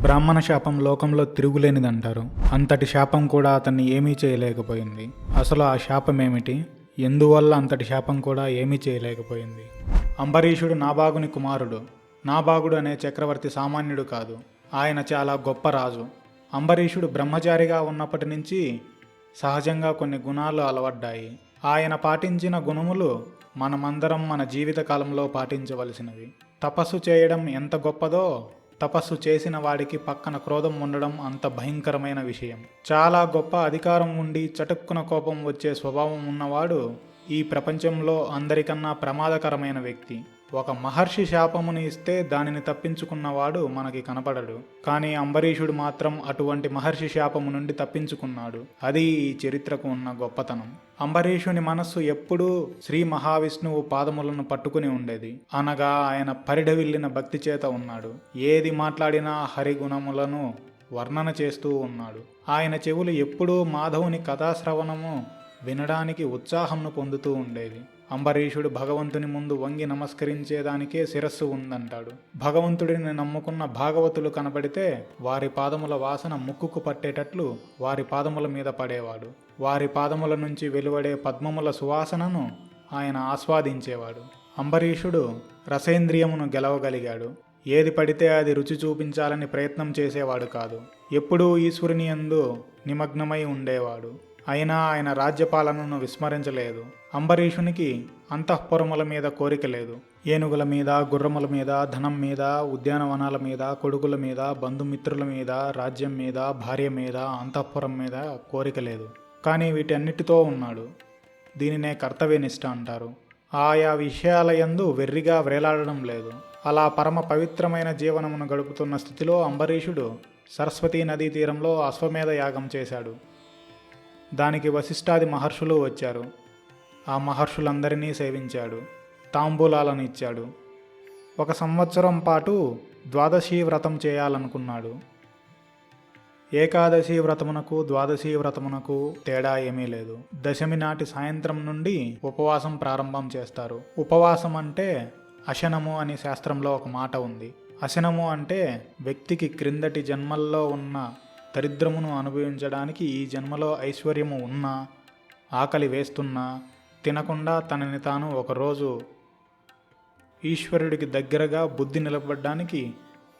బ్రాహ్మణ శాపం లోకంలో తిరుగులేనిదంటారు. అంతటి శాపం కూడా అతన్ని ఏమీ చేయలేకపోయింది. అసలు ఆ శాపం ఏమిటి? ఎందువల్ల అంతటి శాపం కూడా ఏమీ చేయలేకపోయింది? అంబరీషుడు నాభాగుని కుమారుడు. నాభాగుడు అనే చక్రవర్తి సామాన్యుడు కాదు. ఆయన చాలా గొప్ప రాజు. అంబరీషుడు బ్రహ్మచారిగా ఉన్నప్పటి నుంచి సహజంగా కొన్ని గుణాలు అలవడ్డాయి. ఆయన పాటించిన గుణములు మనమందరం మన జీవిత కాలంలో పాటించవలసినవి. తపస్సు చేయడం ఎంత గొప్పదో, తపస్సు చేసిన వాడికి పక్కన క్రోధం ఉండడం అంత భయంకరమైన విషయం. చాలా గొప్ప అధికారం ఉండి చటుక్కున కోపం వచ్చే స్వభావం ఉన్నవాడు ఈ ప్రపంచంలో అందరికన్నా ప్రమాదకరమైన వ్యక్తి. ఒక మహర్షి శాపముని ఇస్తే దానిని తప్పించుకున్నవాడు మనకి కనపడడు. కానీ అంబరీషుడు మాత్రం అటువంటి మహర్షి శాపము నుండి తప్పించుకున్నాడు. అది ఈ చరిత్రకు ఉన్న గొప్పతనం. అంబరీషుని మనస్సు ఎప్పుడూ శ్రీ మహావిష్ణువు పాదములను పట్టుకుని ఉండేది. అనగా ఆయన పరిఢవిల్లిన భక్తి చేత ఉన్నాడు. ఏది మాట్లాడినా హరిగుణములను వర్ణన చేస్తూ ఉన్నాడు. ఆయన చెవులు ఎప్పుడూ మాధవుని కథాశ్రవణము వినడానికి ఉత్సాహంను పొందుతూ ఉండేది. అంబరీషుడు భగవంతుని ముందు వంగి నమస్కరించేదానికే శిరస్సు ఉందంటాడు. భగవంతుడిని నమ్ముకున్న భాగవతులు కనబడితే వారి పాదముల వాసన ముక్కుకు పట్టేటట్లు వారి పాదముల మీద పడేవాడు. వారి పాదముల నుంచి వెలువడే పద్మముల సువాసనను ఆయన ఆస్వాదించేవాడు. అంబరీషుడు రసేంద్రియమును గెలవగలిగాడు. ఏది పడితే అది రుచి చూపించాలని ప్రయత్నం చేసేవాడు కాదు. ఎప్పుడూ ఈశ్వరుని యందు నిమగ్నమై ఉండేవాడు. అయినా ఆయన రాజ్యపాలనను విస్మరించలేదు. అంబరీషునికి అంతఃపురముల మీద కోరిక లేదు. ఏనుగుల మీద, గుర్రముల మీద, ధనం మీద, ఉద్యానవనాల మీద, కొడుకుల మీద, బంధుమిత్రుల మీద, రాజ్యం మీద, భార్య మీద, అంతఃపురం మీద కోరిక లేదు. కానీ వీటన్నిటితో ఉన్నాడు. దీనినే కర్తవ్యనిష్ట అంటారు. ఆయా విషయాల యందు వెర్రిగా వ్రేలాడడం లేదు. అలా పరమ పవిత్రమైన జీవనమును గడుపుతున్న స్థితిలో అంబరీషుడు సరస్వతీ నదీ తీరంలో అశ్వమేధ యాగం చేశాడు. దానికి వశిష్ఠాది మహర్షులు వచ్చారు. ఆ మహర్షులందరినీ సేవించాడు. తాంబూలాలను ఇచ్చాడు. 1 సంవత్సరం పాటు ద్వాదశీ వ్రతం చేయాలనుకున్నాడు. ఏకాదశి వ్రతమునకు ద్వాదశీ వ్రతమునకు తేడా ఏమీ లేదు. దశమి నాటి సాయంత్రం నుండి ఉపవాసం ప్రారంభం చేస్తారు. ఉపవాసం అంటే అశనము అని శాస్త్రంలో ఒక మాట ఉంది. అశనము అంటే వ్యక్తికి క్రిందటి జన్మల్లో ఉన్న దరిద్రమును అనుభవించడానికి ఈ జన్మలో ఐశ్వర్యము ఉన్నా, ఆకలి వేస్తున్నా తినకుండా తనని తాను ఒకరోజు ఈశ్వరుడికి దగ్గరగా బుద్ధి నిలబడడానికి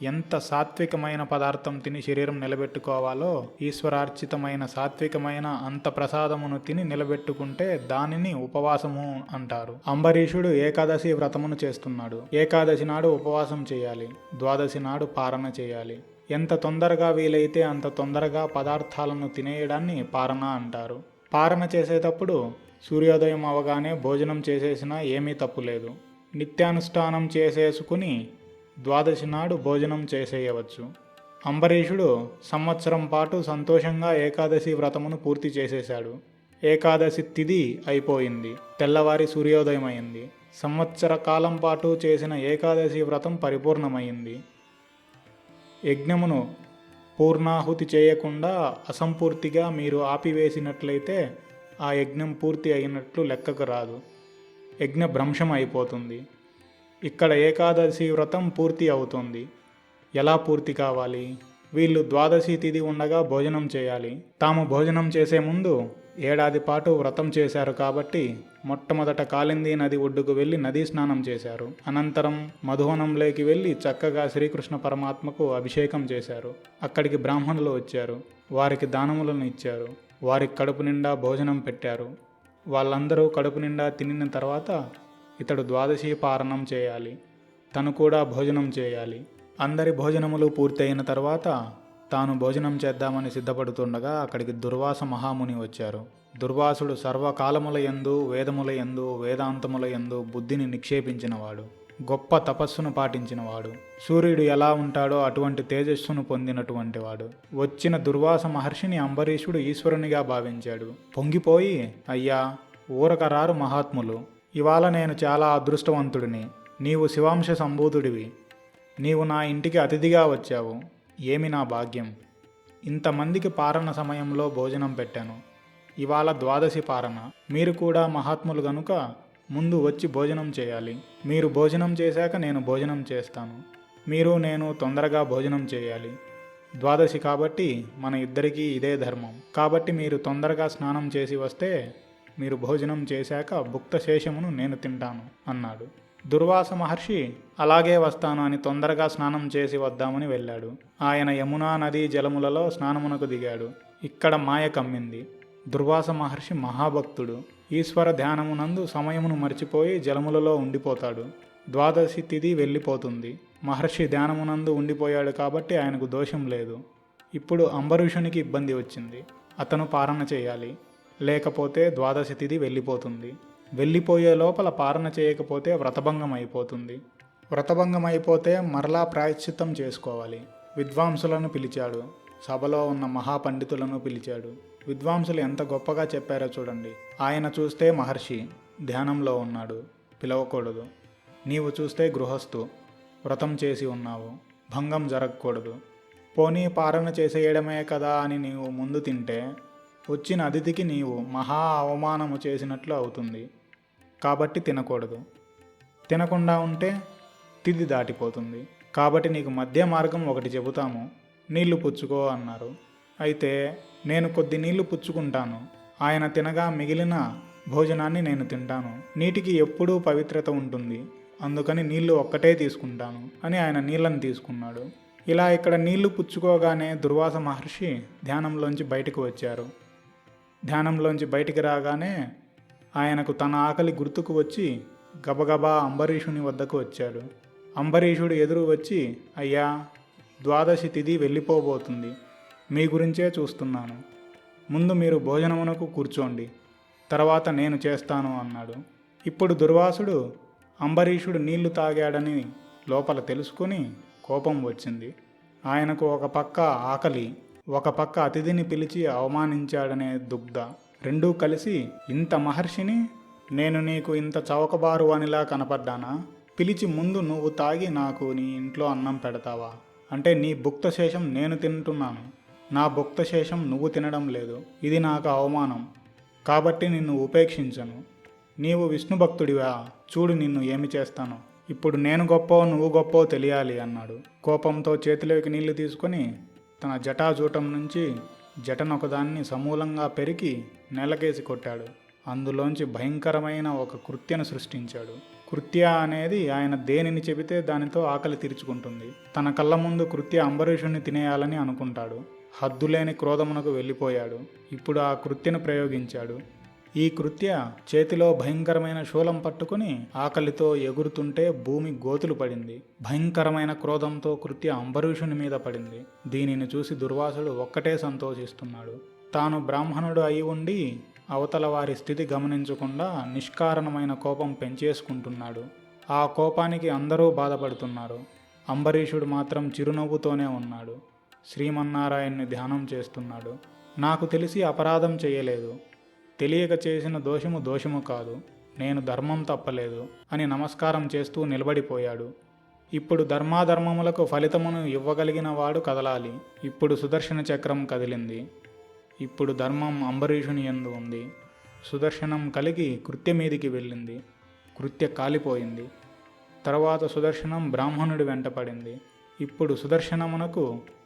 ఎంత సాత్వికమైన పదార్థం తిని శరీరం నిలబెట్టుకోవాలో ఈశ్వరార్చితమైన సాత్వికమైన అంత ప్రసాదమును తిని నిలబెట్టుకుంటే దానిని ఉపవాసము అంటారు. అంబరీషుడు ఏకాదశి వ్రతమును చేస్తున్నాడు. ఏకాదశి నాడు ఉపవాసం చేయాలి. ద్వాదశి నాడు పారణ చేయాలి. ఎంత తొందరగా వీలైతే అంత తొందరగా పదార్థాలను తినేయడాన్ని పారణ అంటారు. పారణ చేసేటప్పుడు సూర్యోదయం అవగానే భోజనం చేసేసినా ఏమీ తప్పులేదు. నిత్యానుష్ఠానం చేసేసుకుని ద్వాదశి నాడు భోజనం చేసేయవచ్చు. అంబరీషుడు సంవత్సరం పాటు సంతోషంగా ఏకాదశి వ్రతమును పూర్తి చేసేశాడు. ఏకాదశి తిథి అయిపోయింది. తెల్లవారి సూర్యోదయం అయింది. సంవత్సర కాలం పాటు చేసిన ఏకాదశి వ్రతం పరిపూర్ణమైంది. యజ్ఞమును పూర్ణాహుతి చేయకుండా అసంపూర్తిగా మీరు ఆపివేసినట్లయితే ఆ యజ్ఞం పూర్తి అయినట్లు లెక్కకు రాదు. యజ్ఞ భ్రంశం అయిపోతుంది. ఇక్కడ ఏకాదశి వ్రతం పూర్తి అవుతుంది. ఎలా పూర్తి కావాలి? వీళ్ళు ద్వాదశి తిథి ఉండగా భోజనం చేయాలి. తాము భోజనం చేసే ముందు ఏడాది పాటు వ్రతం చేశారు కాబట్టి మొట్టమొదట కాళిందీ నది ఒడ్డుకు వెళ్ళి నదీ స్నానం చేశారు. అనంతరం మధువనంలోకి వెళ్ళి చక్కగా శ్రీకృష్ణ పరమాత్మకు అభిషేకం చేశారు. అక్కడికి బ్రాహ్మణులు వచ్చారు. వారికి దానములను ఇచ్చారు. వారికి కడుపు నిండా భోజనం పెట్టారు. వాళ్ళందరూ కడుపు నిండా తినిన తర్వాత ఇతడు ద్వాదశి పారణం చేయాలి. తను కూడా భోజనం చేయాలి. అందరి భోజనములు పూర్తయిన తర్వాత తాను భోజనం చేద్దామని సిద్ధపడుతుండగా అక్కడికి దుర్వాస మహాముని వచ్చారు. దుర్వాసుడు సర్వకాలముల యందు, వేదముల యందు, వేదాంతముల యందు బుద్ధిని నిక్షేపించినవాడు. గొప్ప తపస్సును పాటించినవాడు. సూర్యుడు ఎలా ఉంటాడో అటువంటి తేజస్సును పొందినటువంటి వాడు. వచ్చిన దుర్వాస మహర్షిని అంబరీషుడు ఈశ్వరునిగా భావించాడు. పొంగిపోయి, అయ్యా, ఊరకరారు మహాత్ములు, ఇవాళ నేను చాలా అదృష్టవంతుడిని. నీవు శివాంశ సంభూతుడివి. నీవు నా ఇంటికి అతిథిగా వచ్చావు. ఏమి నా భాగ్యం. ఇంతమందికి పారణ సమయంలో భోజనం పెట్టాను. ఇవాళ ద్వాదశి పారణ. మీరు కూడా మహాత్ములు గనుక ముందు వచ్చి భోజనం చేయాలి. మీరు భోజనం చేశాక నేను భోజనం చేస్తాను. మీరు నేను తొందరగా భోజనం చేయాలి. ద్వాదశి కాబట్టి మన ఇద్దరికీ ఇదే ధర్మం. కాబట్టి మీరు తొందరగా స్నానం చేసి వస్తే మీరు భోజనం చేశాక భుక్త శేషమును నేను తింటాను అన్నాడు. దుర్వాస మహర్షి అలాగే వస్తాను అని తొందరగా స్నానం చేసి వద్దామని వెళ్ళాడు. ఆయన యమునా నదీ జలములలో స్నానమునకు దిగాడు. ఇక్కడ మాయ కమ్మింది. దుర్వాస మహర్షి మహాభక్తుడు. ఈశ్వర ధ్యానమునందు సమయమును మర్చిపోయి జలములలో ఉండిపోతాడు. ద్వాదశి తిథి వెళ్ళిపోతుంది. మహర్షి ధ్యానమునందు ఉండిపోయాడు కాబట్టి ఆయనకు దోషం లేదు. ఇప్పుడు అంబరీషునికి ఇబ్బంది వచ్చింది. అతను పారణ చేయాలి, లేకపోతే ద్వాదశి తిథి వెళ్ళిపోతుంది. వెళ్ళిపోయే లోపల పారణ చేయకపోతే వ్రతభంగం అయిపోతుంది. వ్రతభంగం అయిపోతే మరలా ప్రాయశ్చిత్తం చేసుకోవాలి. విద్వాంసులను పిలిచాడు. సభలో ఉన్న మహాపండితులను పిలిచాడు. విద్వాంసులు ఎంత గొప్పగా చెప్పారో చూడండి. ఆయన చూస్తే మహర్షి ధ్యానంలో ఉన్నాడు, పిలవకూడదు. నీవు చూస్తే గృహస్థు, వ్రతం చేసి ఉన్నావు, భంగం జరగకూడదు. పోనీ పారణ చేసేయడమే కదా అని నీవు ముందు తింటే వచ్చిన అతిథికి నీవు మహా అవమానము చేసినట్లు అవుతుంది. కాబట్టి తినకూడదు. తినకుండా ఉంటే తిథి దాటిపోతుంది. కాబట్టి నీకు మధ్య మార్గం ఒకటి చెబుతాము, నీళ్లు పుచ్చుకో అన్నారు. అయితే నేను కొద్ది నీళ్లు పుచ్చుకుంటాను, ఆయన తినగా మిగిలిన భోజనాన్ని నేను తింటాను. నీటికి ఎప్పుడూ పవిత్రత ఉంటుంది, అందుకని నీళ్లు ఒక్కటే తీసుకుంటాను అని ఆయన నీళ్లను తీసుకున్నాడు. ఇలా ఇక్కడ నీళ్లు పుచ్చుకోగానే దుర్వాస మహర్షి ధ్యానంలోంచి బయటకు వచ్చారు. ధ్యానంలోంచి బయటికి రాగానే ఆయనకు తన ఆకలి గుర్తుకు వచ్చి గబగబా అంబరీషుని వద్దకు వచ్చాడు. అంబరీషుడు ఎదురు వచ్చి, అయ్యా, ద్వాదశి తిథి వెళ్ళిపోబోతుంది, మీ గురించే చూస్తున్నాను. ముందు మీరు భోజనమునకు కూర్చోండి, తర్వాత నేను చేస్తాను అన్నాడు. ఇప్పుడు దుర్వాసుడు అంబరీషుడు నీళ్లు తాగాడని లోపల తెలుసుకుని కోపం వచ్చింది. ఆయనకు ఒక పక్క ఆకలి, ఒక పక్క అతిథిని పిలిచి అవమానించాడనే దుగ్ధ, రెండూ కలిసి ఇంత మహర్షిని నేను నీకు ఇంత చౌకబారు అనిలా కనపడ్డానా? పిలిచి ముందు నువ్వు తాగి నాకు నీ ఇంట్లో అన్నం పెడతావా? అంటే నీ భుక్త శేషం నేను తింటున్నాను, నా భుక్త శేషం నువ్వు తినడం లేదు. ఇది నాకు అవమానం. కాబట్టి నిన్ను ఉపేక్షించను. నీవు విష్ణు భక్తుడివా? చూడు నిన్ను ఏమి చేస్తాను. ఇప్పుడు నేను గొప్పో నువ్వు గొప్పో తెలియాలి అన్నాడు. కోపంతో చేతిలోకి నీళ్లు తీసుకొని తన జటాజూటం నుంచి జటనొకదాన్ని సమూలంగా పెరికి నేలకేసి కొట్టాడు. అందులోంచి భయంకరమైన ఒక కృత్యను సృష్టించాడు. కృత్య అనేది ఆయన దేనిని చెబితే దానితో ఆకలి తీర్చుకుంటుంది. తన కళ్ళ ముందు కృత్య అంబరీషుని తినేయాలని అనుకుంటాడు. హద్దులేని క్రోధమునకు వెళ్ళిపోయాడు. ఇప్పుడు ఆ కృత్యను ప్రయోగించాడు. ఈ కృత్య చేతిలో భయంకరమైన శూలం పట్టుకుని ఆకలితో ఎగురుతుంటే భూమి గోతులు పడింది. భయంకరమైన క్రోధంతో కృత్య అంబరీషుని మీద పడింది. దీనిని చూసి దుర్వాసుడు ఒక్కటే సంతోషిస్తున్నాడు. తాను బ్రాహ్మణుడు అయి ఉండి అవతల వారి స్థితి గమనించకుండా నిష్కారణమైన కోపం పెంచేసుకుంటున్నాడు. ఆ కోపానికి అందరూ బాధపడుతున్నారు. అంబరీషుడు మాత్రం చిరునవ్వుతోనే ఉన్నాడు. శ్రీమన్నారాయణ్ణి ధ్యానం చేస్తున్నాడు. నాకు తెలిసి అపరాధం చేయలేదు, తెలియక చేసిన దోషము దోషము కాదు, నేను ధర్మం తప్పలేదు అని నమస్కారం చేస్తూ నిలబడిపోయాడు. ఇప్పుడు ధర్మాధర్మములకు ఫలితమును ఇవ్వగలిగిన వాడు కదలాలి. ఇప్పుడు సుదర్శన చక్రం కదిలింది. ఇప్పుడు ధర్మం అంబరీషుని యందు ఉంది. సుదర్శనం కలిగి కృత్య మీదికి వెళ్ళింది. కృత్య కాలిపోయింది. తర్వాత సుదర్శనం బ్రాహ్మణుడి వెంటపడింది. ఇప్పుడు సుదర్శనమునకు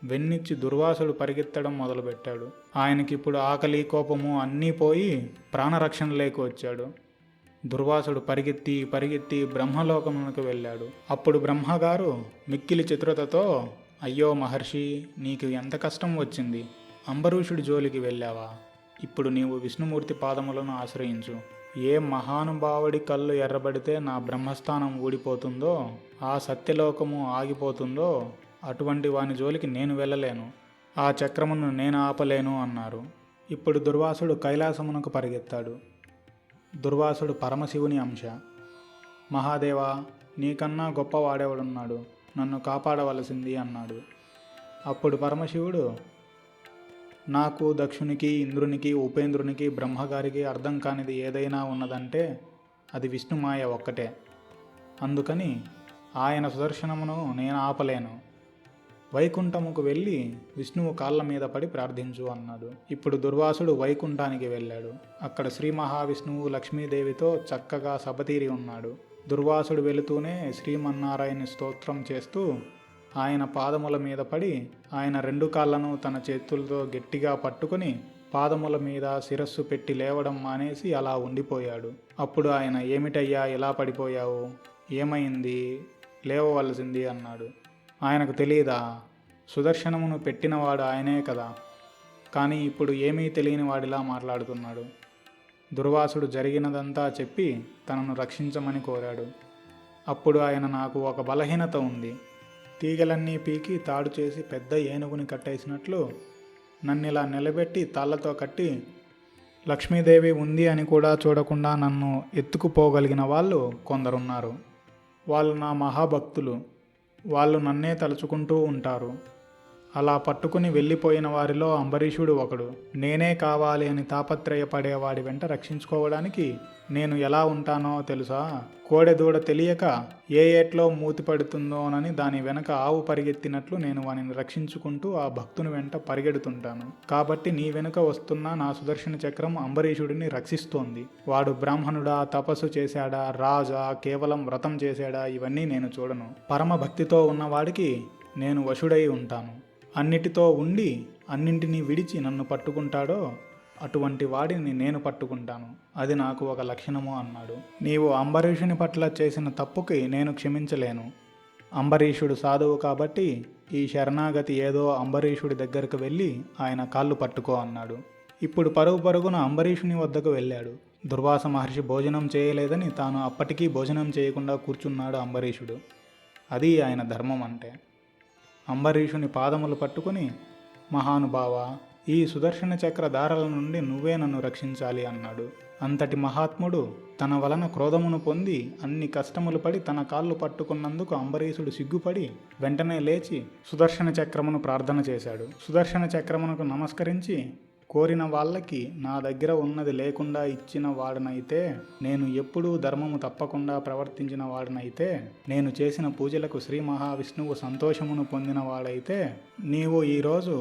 వెన్నిచ్చి దుర్వాసుడు పరిగెత్తడం మొదలుపెట్టాడు. ఆయనకిప్పుడు ఆకలి కోపము అన్నీ పోయి ప్రాణరక్షణ లేక వచ్చాడు. దుర్వాసుడు పరిగెత్తి పరిగెత్తి బ్రహ్మలోకమునకు వెళ్ళాడు. అప్పుడు బ్రహ్మగారు మిక్కిలి చతురతతో, అయ్యో మహర్షి, నీకు ఎంత కష్టం వచ్చింది? అంబరీషుడి జోలికి వెళ్ళావా? ఇప్పుడు నీవు విష్ణుమూర్తి పాదములను ఆశ్రయించు. ఏ మహానుభావుడి కళ్ళు ఎర్రబడితే నా బ్రహ్మస్థానం ఊడిపోతుందో, ఆ సత్యలోకము ఆగిపోతుందో, అటువంటి వాని జోలికి నేను వెళ్ళలేను, ఆ చక్రమును నేను ఆపలేను అన్నారు. ఇప్పుడు దుర్వాసుడు కైలాసమునకు పరిగెత్తాడు. దుర్వాసుడు పరమశివుని అంశ. మహాదేవా, నీకన్నా గొప్పవాడెవడున్నాడు, నన్ను కాపాడవలసింది అన్నాడు. అప్పుడు పరమశివుడు, నాకు దక్షునికి, ఇంద్రునికి, ఉపేంద్రునికి, బ్రహ్మగారికి అర్థం కానిది ఏదైనా ఉన్నదంటే అది విష్ణుమాయ ఒక్కటే. అందుకని ఆయన సుదర్శనమును నేను ఆపలేను. వైకుంఠముకు వెళ్ళి విష్ణువు కాళ్ళ మీద పడి ప్రార్థించు అన్నాడు. ఇప్పుడు దుర్వాసుడు వైకుంఠానికి వెళ్ళాడు. అక్కడ శ్రీ మహావిష్ణువు లక్ష్మీదేవితో చక్కగా సభతీరి ఉన్నాడు. దుర్వాసుడు వెళుతూనే శ్రీమన్నారాయణ స్తోత్రం చేస్తూ ఆయన పాదముల మీద పడి ఆయన 2 కాళ్ళను తన చేతులతో గట్టిగా పట్టుకుని పాదముల మీద శిరస్సు పెట్టి లేవడం మానేసి అలా ఉండిపోయాడు. అప్పుడు ఆయన, ఏమిటయ్యా ఇలా పడిపోయావు, ఏమైంది, లేవవలసింది అన్నాడు. ఆయనకు తెలియదా, సుదర్శనమును పెట్టినవాడు ఆయనే కదా, కానీ ఇప్పుడు ఏమీ తెలియని వాడిలా మాట్లాడుతున్నాడు. దుర్వాసుడు జరిగినదంతా చెప్పి తనను రక్షించమని కోరాడు. అప్పుడు ఆయన, నాకు ఒక బలహీనత ఉంది. తీగలన్నీ పీకి తాడు చేసి పెద్ద ఏనుగుని కట్టేసినట్లు నన్నిలా నిలబెట్టి తాళ్లతో కట్టి లక్ష్మీదేవి ఉంది అని కూడా చూడకుండా నన్ను ఎత్తుకుపోగలిగిన వాళ్ళు కొందరున్నారు. వాళ్ళు నా మహాభక్తులు. వాళ్ళు నన్నే తలుచుకుంటూ ఉంటారు. అలా పట్టుకుని వెళ్ళిపోయిన వారిలో అంబరీషుడు ఒకడు. నేనే కావాలి అని తాపత్రయపడేవాడి వెంట రక్షించుకోవడానికి నేను ఎలా ఉంటానో తెలుసా? కోడెదూడ తెలియక ఏ ఏట్లో మూతి పడుతుందోనని దాని వెనక ఆవు పరిగెత్తినట్లు నేను వానిని రక్షించుకుంటూ ఆ భక్తుని వెంట పరిగెడుతుంటాను. కాబట్టి నీ వెనుక వస్తున్న నా సుదర్శన చక్రం అంబరీషుడిని రక్షిస్తోంది. వాడు బ్రాహ్మణుడా, తపస్సు చేశాడా, రాజా, కేవలం వ్రతం చేశాడా, ఇవన్నీ నేను చూడను. పరమ భక్తితో ఉన్నవాడికి నేను వశుడై ఉంటాను. అన్నిటితో ఉండి అన్నింటినీ విడిచి నన్ను పట్టుకుంటాడో అటువంటి వాడిని నేను పట్టుకుంటాను. అది నాకు ఒక లక్షణము అన్నాడు. నీవు అంబరీషుని పట్ల చేసిన తప్పుకి నేను క్షమించలేను. అంబరీషుడు సాధువు కాబట్టి ఈ శరణాగతి ఏదో అంబరీషుడి దగ్గరకు వెళ్ళి ఆయన కాళ్ళు పట్టుకో అన్నాడు. ఇప్పుడు పరుగున అంబరీషుని వద్దకు వెళ్ళాడు. దుర్వాస మహర్షి భోజనం చేయలేదని తాను అప్పటికీ భోజనం చేయకుండా కూర్చున్నాడు అంబరీషుడు. అది ఆయన ధర్మం అంటే. అంబరీషుని పాదములు పట్టుకుని, మహానుభావా, ఈ సుదర్శన చక్ర దారాల నుండి నువ్వే నన్ను రక్షించాలి అన్నాడు. అంతటి మహాత్ముడు తన వలన క్రోధమును పొంది అన్ని కష్టములు పడి తన కాళ్ళు పట్టుకున్నందుకు అంబరీషుడు సిగ్గుపడి వెంటనే లేచి సుదర్శన చక్రమును ప్రార్థన చేశాడు. సుదర్శన చక్రమునకు నమస్కరించి, కోరిన వాళ్ళకి నా దగ్గర ఉన్నది లేకుండా ఇచ్చిన వాడనైతే, నేను ఎప్పుడూ ధర్మము తప్పకుండా ప్రవర్తించిన వాడనైతే, నేను చేసిన పూజలకు శ్రీ మహావిష్ణువు సంతోషమును పొందిన వాడైతే, నీవు ఈరోజు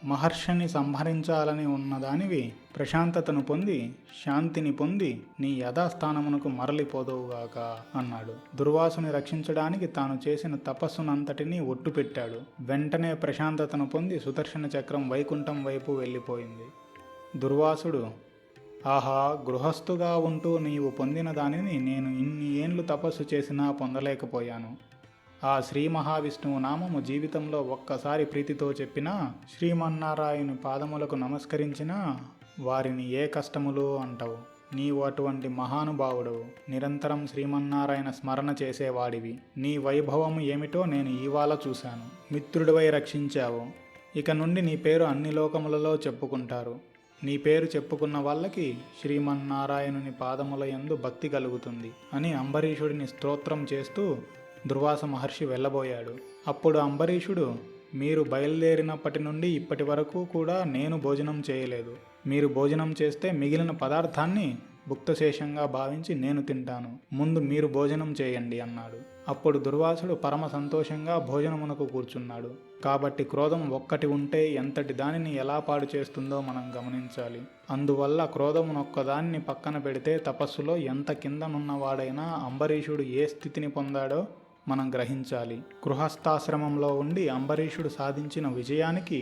మహర్షిని సంహరించాలని ఉన్నదానివి ప్రశాంతతను పొంది శాంతిని పొంది నీ యథాస్థానమునకు మరలిపోదువుగాక అన్నాడు. దుర్వాసుని రక్షించడానికి తాను చేసిన తపస్సునంతటినీ ఒట్టు పెట్టాడు. వెంటనే ప్రశాంతతను పొంది సుదర్శన చక్రం వైకుంఠం వైపు వెళ్ళిపోయింది. దుర్వాసుడు, ఆహా, గృహస్థుగా ఉంటూ నీవు పొందిన దానిని నేను ఇన్ని ఏండ్లు తపస్సు చేసినా పొందలేకపోయాను. ఆ శ్రీ మహావిష్ణువు నామము జీవితంలో ఒక్కసారి ప్రీతితో చెప్పినా, శ్రీమన్నారాయణుని పాదములకు నమస్కరించినా వారిని ఏ కష్టములు అంటవు. నీవు అటువంటి మహానుభావుడవు. నిరంతరం శ్రీమన్నారాయణ స్మరణ చేసేవాడివి. నీ వైభవము ఏమిటో నేను ఇవాళ చూశాను. మిత్రుడివై రక్షించావు. ఇక నుండి నీ పేరు అన్ని లోకములలో చెప్పుకుంటారు. నీ పేరు చెప్పుకున్న వాళ్ళకి శ్రీమన్నారాయణుని పాదముల యందు భక్తి కలుగుతుంది అని అంబరీషుడిని స్తోత్రం చేస్తూ దుర్వాస మహర్షి వెళ్ళబోయాడు. అప్పుడు అంబరీషుడు, మీరు బయలుదేరినప్పటి నుండి ఇప్పటి వరకు కూడా నేను భోజనం చేయలేదు. మీరు భోజనం చేస్తే మిగిలిన పదార్థాన్ని భుక్తశేషంగా భావించి నేను తింటాను. ముందు మీరు భోజనం చేయండి అన్నాడు. అప్పుడు దుర్వాసుడు పరమ సంతోషంగా భోజనమునకు కూర్చున్నాడు. కాబట్టి క్రోధం ఒక్కటి ఉంటే ఎంతటి దానిని ఎలా పాడు చేస్తుందో మనం గమనించాలి. అందువల్ల క్రోధమునొక్కదాన్ని పక్కన పెడితే తపస్సులో ఎంత కిందనున్నవాడైనా అంబరీషుడు ఏ స్థితిని పొందాడో మనం గ్రహించాలి. గృహస్థాశ్రమంలో ఉండి అంబరీషుడు సాధించిన విజయానికి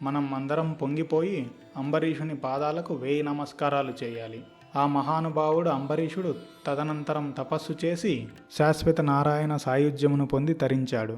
మనం అందరం పొంగిపోయి అంబరీషుని పాదాలకు 1000 నమస్కారాలు చేయాలి. ఆ మహానుభావుడు అంబరీషుడు తదనంతరం తపస్సు చేసి శాశ్వత నారాయణ సాయుధ్యమును పొంది తరించాడు.